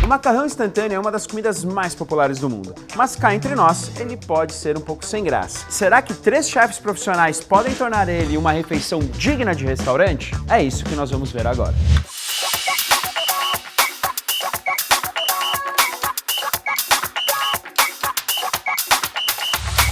O macarrão instantâneo é uma das comidas mais populares do mundo, mas cá entre nós, ele pode ser um pouco sem graça. Será que 3 chefes profissionais podem tornar ele uma refeição digna de restaurante? É isso que nós vamos ver agora.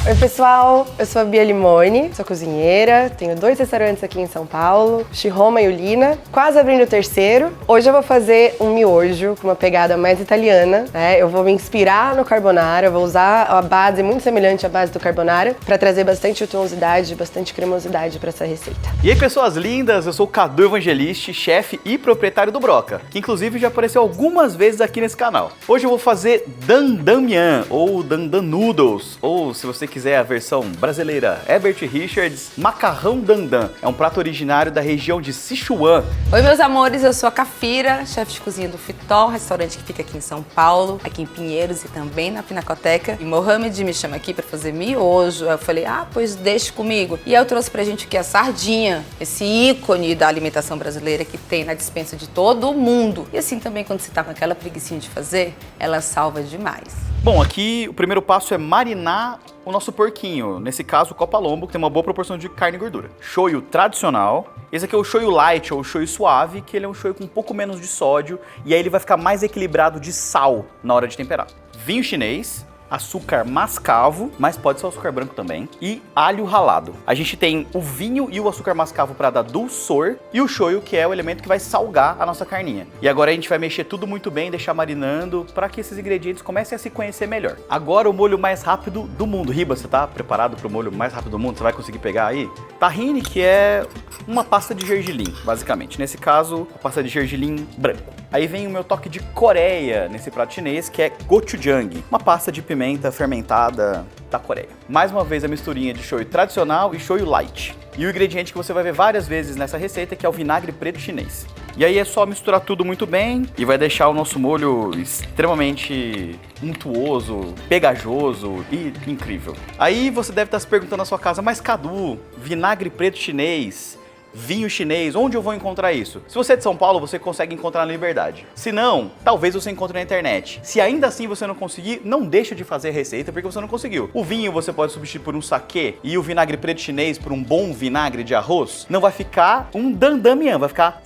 Oi pessoal, eu sou a Bia Limone, sou cozinheira, tenho 2 restaurantes aqui em São Paulo, Chiroma e Ulina, quase abrindo o 3º. Hoje eu vou fazer um miojo com uma pegada mais italiana, né? Eu vou me inspirar no carbonara, eu vou usar a base muito semelhante à base do carbonara para trazer bastante untuosidade, bastante cremosidade para essa receita. E aí pessoas lindas, eu sou o Cadu Evangelisti, chefe e proprietário do Broca, que inclusive já apareceu algumas vezes aqui nesse canal. Hoje eu vou fazer dandan mian, ou dandan noodles, ou se você quiser a versão brasileira, Herbert Richards, macarrão dandan. É um prato originário da região de Sichuan. Oi meus amores, eu sou a Cafira, chefe de cozinha do Fitol, restaurante que fica aqui em São Paulo, aqui em Pinheiros e também na Pinacoteca. E Mohamed me chama aqui para fazer miojo. Eu falei, pois deixe comigo. E eu trouxe pra gente aqui a sardinha, esse ícone da alimentação brasileira que tem na despensa de todo mundo. E assim também quando você tá com aquela preguicinha de fazer, ela salva demais. Bom, aqui o primeiro passo é marinar o nosso porquinho, nesse caso o copalombo, que tem uma boa proporção de carne e gordura. Shoyu tradicional, esse aqui é o shoyu light ou shoyu suave, que ele é um shoyu com um pouco menos de sódio, e aí ele vai ficar mais equilibrado de sal na hora de temperar. Vinho chinês, açúcar mascavo, mas pode ser o açúcar branco também, e alho ralado. A gente tem o vinho e o açúcar mascavo para dar dulçor, e o shoyu, que é o elemento que vai salgar a nossa carninha. E agora a gente vai mexer tudo muito bem, deixar marinando, para que esses ingredientes comecem a se conhecer melhor. Agora o molho mais rápido do mundo. Riba, você tá preparado para o molho mais rápido do mundo? Você vai conseguir pegar aí? Tahine, que é uma pasta de gergelim, basicamente. Nesse caso, a pasta de gergelim branco. Aí vem o meu toque de Coreia nesse prato chinês, que é gochujang, uma pasta de pimenta fermentada da Coreia. Mais uma vez a misturinha de shoyu tradicional e shoyu light. E o ingrediente que você vai ver várias vezes nessa receita, que é o vinagre preto chinês. E aí é só misturar tudo muito bem e vai deixar o nosso molho extremamente untuoso, pegajoso e incrível. Aí você deve estar se perguntando na sua casa, mas Cadu, vinagre preto chinês, vinho chinês, onde eu vou encontrar isso? Se você é de São Paulo, você consegue encontrar na Liberdade. Se não, talvez você encontre na internet. Se ainda assim você não conseguir, não deixa de fazer a receita porque você não conseguiu. O vinho você pode substituir por um saquê e o vinagre preto chinês por um bom vinagre de arroz. Não vai ficar um dandan mian, vai ficar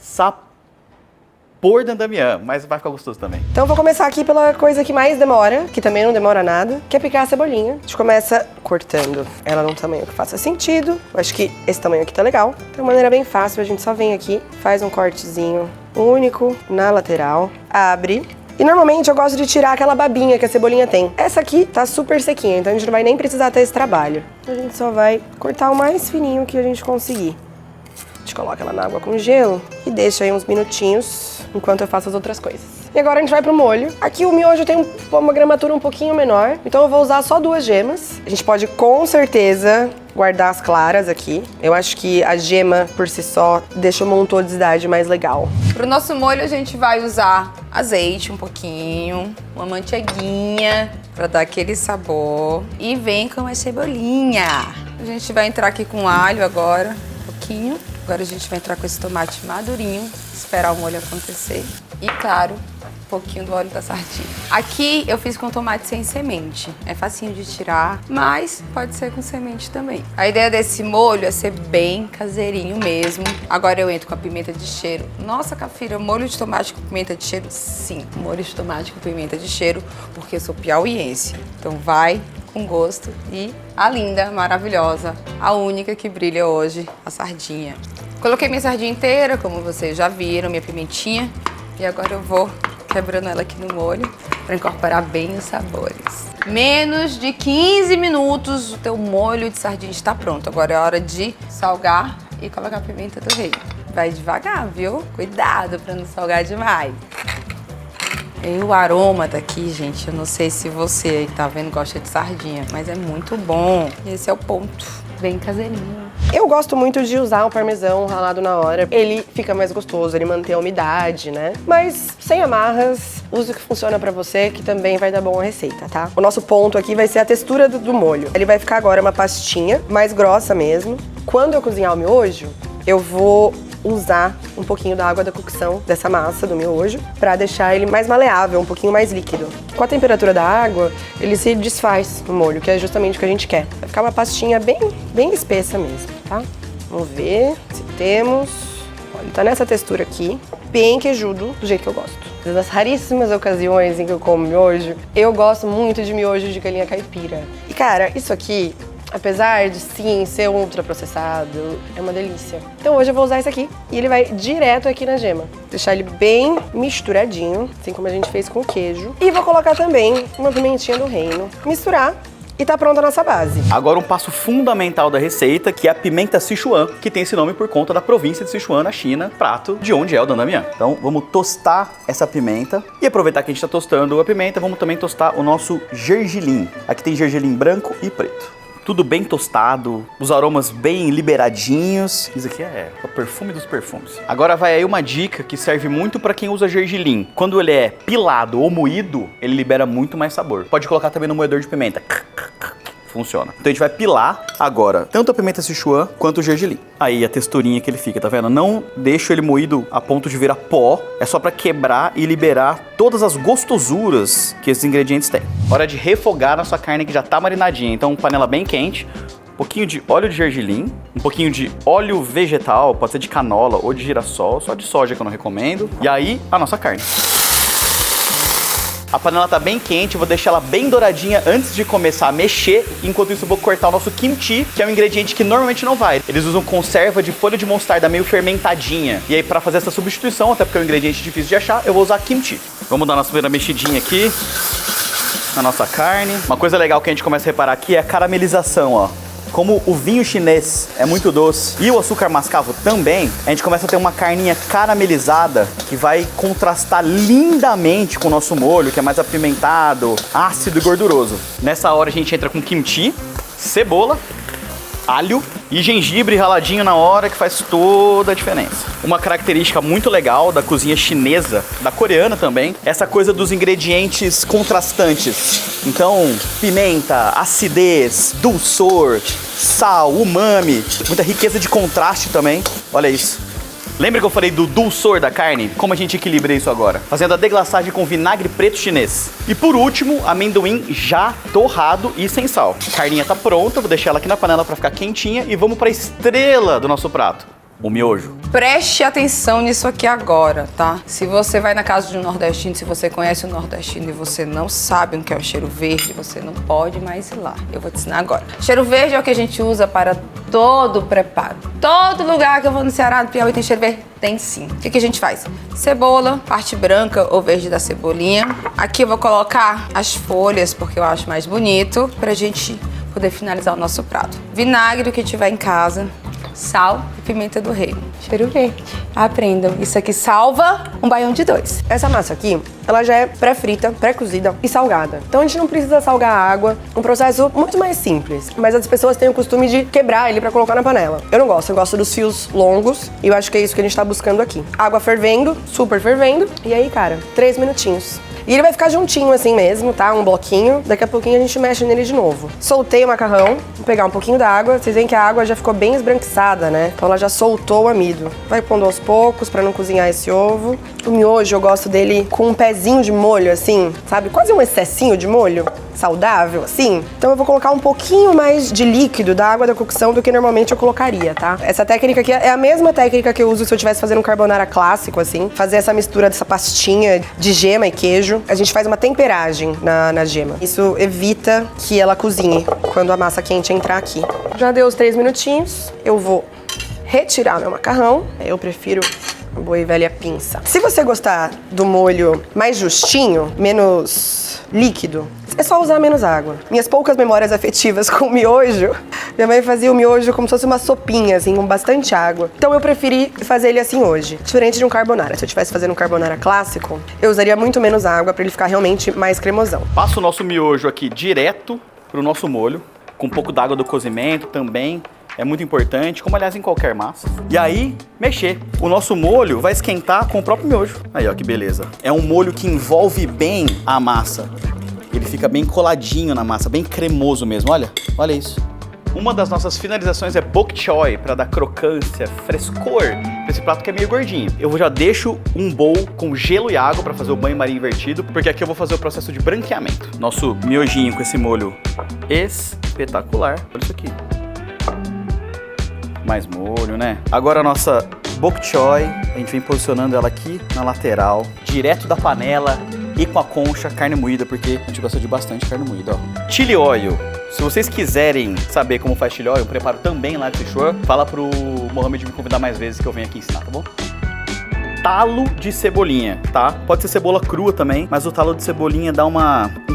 por dandan mian, mas vai ficar gostoso também. Então eu vou começar aqui pela coisa que mais demora, que também não demora nada, que é picar a cebolinha. A gente começa cortando ela num tamanho que faça sentido. Eu acho que esse tamanho aqui tá legal. De uma maneira bem fácil, a gente só vem aqui, faz um cortezinho único na lateral, abre. E normalmente eu gosto de tirar aquela babinha que a cebolinha tem. Essa aqui tá super sequinha, então a gente não vai nem precisar ter esse trabalho. A gente só vai cortar o mais fininho que a gente conseguir. A gente coloca ela na água com gelo e deixa aí uns minutinhos enquanto eu faço as outras coisas. E agora a gente vai pro molho. Aqui o miojo tem uma gramatura um pouquinho menor, então eu vou usar só 2 gemas. A gente pode com certeza guardar as claras aqui. Eu acho que a gema por si só deixa uma untuosidade mais legal. Pro nosso molho a gente vai usar azeite um pouquinho, uma manteiguinha para dar aquele sabor e vem com a cebolinha. A gente vai entrar aqui com alho agora, um pouquinho. Agora a gente vai entrar com esse tomate madurinho, esperar o molho acontecer. E claro, um pouquinho do óleo da sardinha. Aqui eu fiz com tomate sem semente. É facinho de tirar, mas pode ser com semente também. A ideia desse molho é ser bem caseirinho mesmo. Agora eu entro com a pimenta de cheiro. Nossa, Cafira, molho de tomate com pimenta de cheiro? Sim, molho de tomate com pimenta de cheiro, porque eu sou piauiense. Então vai com gosto. E a linda, maravilhosa, a única que brilha hoje, a sardinha. Coloquei minha sardinha inteira, como vocês já viram, minha pimentinha. E agora eu vou quebrando ela aqui no molho para incorporar bem os sabores. Menos de 15 minutos o teu molho de sardinha está pronto. Agora é hora de salgar e colocar a pimenta do reino. Vai devagar, viu? Cuidado para não salgar demais. E o aroma daqui, gente, eu não sei se você aí tá vendo gosta de sardinha, mas é muito bom. Esse é o ponto, bem caseirinho. Eu gosto muito de usar o parmesão ralado na hora. Ele fica mais gostoso, ele mantém a umidade, né? Mas sem amarras, use o que funciona pra você, que também vai dar bom a receita, tá? O nosso ponto aqui vai ser a textura do molho. Ele vai ficar agora uma pastinha, mais grossa mesmo. Quando eu cozinhar o miojo, eu vou usar um pouquinho da água da cocção dessa massa, do miojo, pra deixar ele mais maleável, um pouquinho mais líquido. Com a temperatura da água, ele se desfaz no molho, que é justamente o que a gente quer. Vai ficar uma pastinha bem espessa mesmo, tá? Vamos ver se temos. Olha, ele tá nessa textura aqui, bem queijudo, do jeito que eu gosto. Das raríssimas ocasiões em que eu como miojo, eu gosto muito de miojo de galinha caipira. E cara, isso aqui, apesar de sim ser ultraprocessado, é uma delícia. Então hoje eu vou usar esse aqui e ele vai direto aqui na gema. Deixar ele bem misturadinho, assim como a gente fez com o queijo. E vou colocar também uma pimentinha do reino. Misturar. E tá pronta a nossa base. Agora um passo fundamental da receita, que é a pimenta Sichuan, que tem esse nome por conta da província de Sichuan, na China, prato de onde é o Dan Damian. Então vamos tostar essa pimenta. E aproveitar que a gente tá tostando a pimenta, vamos também tostar o nosso gergelim. Aqui tem gergelim branco e preto. Tudo bem tostado, os aromas bem liberadinhos. Isso aqui é o perfume dos perfumes. Agora vai aí uma dica que serve muito para quem usa gergelim. Quando ele é pilado ou moído, ele libera muito mais sabor. Pode colocar também no moedor de pimenta. Funciona. Então a gente vai pilar agora tanto a pimenta Sichuan quanto o gergelim. Aí a texturinha que ele fica, tá vendo? Não deixo ele moído a ponto de virar pó. É só pra quebrar e liberar todas as gostosuras que esses ingredientes têm. Hora de refogar a nossa carne que já tá marinadinha. Então panela bem quente. Um pouquinho de óleo de gergelim, um pouquinho de óleo vegetal, pode ser de canola ou de girassol, só de soja que eu não recomendo. E aí a nossa carne. A panela tá bem quente, eu vou deixar ela bem douradinha antes de começar a mexer. Enquanto isso eu vou cortar o nosso kimchi, que é um ingrediente que normalmente não vai. Eles usam conserva de folha de mostarda meio fermentadinha. E aí pra fazer essa substituição, até porque é um ingrediente difícil de achar, eu vou usar kimchi. Vamos dar nossa primeira mexidinha aqui na nossa carne. Uma coisa legal que a gente começa a reparar aqui é a caramelização, ó. Como o vinho chinês é muito doce e o açúcar mascavo também, a gente começa a ter uma carninha caramelizada que vai contrastar lindamente com o nosso molho, que é mais apimentado, ácido e gorduroso. Nessa hora a gente entra com kimchi, cebola, alho e gengibre raladinho na hora, que faz toda a diferença. Uma característica muito legal da cozinha chinesa, da coreana também, essa coisa dos ingredientes contrastantes. Então, pimenta, acidez, dulçor, sal, umami, muita riqueza de contraste também. Olha isso. Lembra que eu falei do dulçor da carne? Como a gente equilibra isso agora? Fazendo a deglaçagem com vinagre preto chinês. E por último, amendoim já torrado e sem sal. A carninha tá pronta, vou deixar ela aqui na panela para ficar quentinha e vamos para a estrela do nosso prato. O miojo. Preste atenção nisso aqui agora, tá? Se você vai na casa de um nordestino, se você conhece o nordestino e você não sabe o que é o cheiro verde, você não pode mais ir lá. Eu vou te ensinar agora. Cheiro verde é o que a gente usa para todo o preparo. Todo lugar que eu vou no Ceará, no Piauí, tem cheiro verde? Tem sim. O que a gente faz? Cebola, parte branca ou verde da cebolinha. Aqui eu vou colocar as folhas, porque eu acho mais bonito, pra gente poder finalizar o nosso prato. Vinagre, o que tiver em casa. Sal e pimenta do reino. Cheiro verde. Aprendam, isso aqui salva um baião de 2. Essa massa aqui, ela já é pré-frita, pré-cozida e salgada. Então a gente não precisa salgar a água, um processo muito mais simples. Mas as pessoas têm o costume de quebrar ele pra colocar na panela. Eu não gosto, eu gosto dos fios longos e eu acho que é isso que a gente tá buscando aqui. Água fervendo, super fervendo, e aí, cara, 3 minutinhos. E ele vai ficar juntinho assim mesmo, tá? Um bloquinho. Daqui a pouquinho a gente mexe nele de novo. Soltei o macarrão, vou pegar um pouquinho da água. Vocês veem que a água já ficou bem esbranquiçada, né? Então ela já soltou o amido. Vai pondo aos poucos pra não cozinhar esse ovo. O miojo eu gosto dele com um pezinho de molho, assim, sabe? Quase um excessinho de molho. Saudável, assim. Então eu vou colocar um pouquinho mais de líquido da água da cocção do que normalmente eu colocaria, tá? Essa técnica aqui é a mesma técnica que eu uso se eu estivesse fazendo um carbonara clássico, assim. Fazer essa mistura dessa pastinha de gema e queijo. A gente faz uma temperagem na gema. Isso evita que ela cozinhe quando a massa quente entrar aqui. Já deu os 3 minutinhos. Eu vou retirar meu macarrão. Eu prefiro a boa e velha pinça. Se você gostar do molho mais justinho, menos líquido, é só usar menos água. Minhas poucas memórias afetivas com miojo, minha mãe fazia o miojo como se fosse uma sopinha, assim, com bastante água. Então eu preferi fazer ele assim hoje, diferente de um carbonara. Se eu estivesse fazendo um carbonara clássico, eu usaria muito menos água pra ele ficar realmente mais cremosão. Passo o nosso miojo aqui direto pro nosso molho, com um pouco d'água do cozimento também. É muito importante, como aliás em qualquer massa. E aí, mexer. O nosso molho vai esquentar com o próprio miojo. Aí, ó, que beleza. É um molho que envolve bem a massa. Ele fica bem coladinho na massa, bem cremoso mesmo. Olha, olha isso. Uma das nossas finalizações é bok choy, para dar crocância, frescor pra esse prato que é meio gordinho. Eu já deixo um bowl com gelo e água para fazer o banho-maria invertido, porque aqui eu vou fazer o processo de branqueamento. Nosso miojinho com esse molho espetacular. Olha isso aqui. Mais molho, né? Agora a nossa bok choy, a gente vem posicionando ela aqui na lateral, direto da panela e com a concha, carne moída, porque a gente gosta de bastante carne moída, ó. Chili oil. Se vocês quiserem saber como faz chili oil, eu preparo também lá de Sichuan. Fala pro Mohamed me convidar mais vezes que eu venho aqui ensinar, tá bom? Talo de cebolinha, tá? Pode ser cebola crua também, mas o talo de cebolinha dá um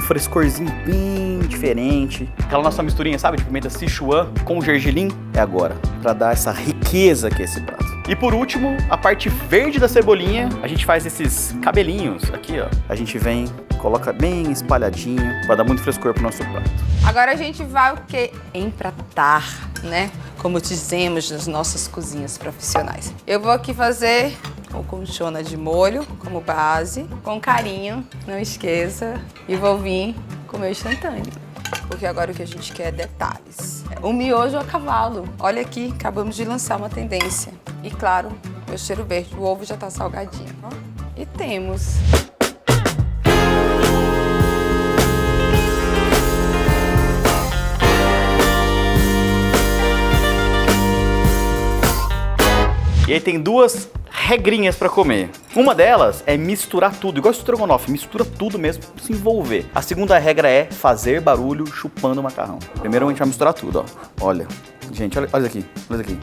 frescorzinho bem diferente. Aquela nossa misturinha, sabe, de pimenta Sichuan com gergelim é agora, pra dar essa riqueza que é esse prato. E por último, a parte verde da cebolinha, a gente faz esses cabelinhos aqui, ó. A gente vem, coloca bem espalhadinho, vai dar muito frescor pro nosso prato. Agora a gente vai o quê? Empratar, né? Como dizemos nas nossas cozinhas profissionais. Eu vou aqui fazer o conchona de molho como base, com carinho, não esqueça. E vou vir com o meu instantâneo. Porque agora o que a gente quer é detalhes. O miojo a cavalo. Olha aqui, acabamos de lançar uma tendência. E claro, meu cheiro verde, o ovo já tá salgadinho, ó. E temos. E aí tem duas regrinhas pra comer. Uma delas é misturar tudo, igual estrogonofe, mistura tudo mesmo, se envolver. A segunda regra é fazer barulho chupando o macarrão. Primeiro a gente vai misturar tudo, ó. Olha, gente, olha isso aqui, olha isso aqui.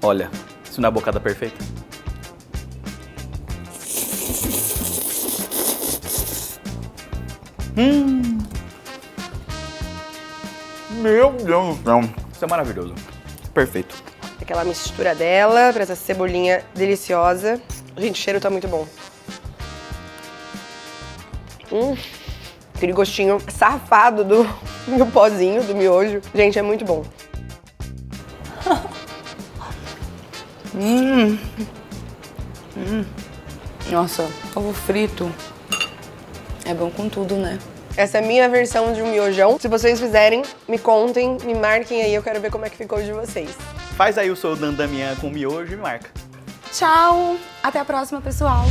Olha, isso não é a bocada perfeita? Meu Deus do céu. Isso é maravilhoso. Perfeito. Aquela mistura dela pra essa cebolinha deliciosa. Gente, o cheiro tá muito bom. Aquele gostinho safado do pozinho, do miojo. Gente, é muito bom. Nossa, ovo frito é bom com tudo, né? Essa é a minha versão de um miojão. Se vocês fizerem, me contem, me marquem aí. Eu quero ver como é que ficou de vocês. Faz aí o seu dandamian com miojo e me marca. Tchau! Até a próxima, pessoal!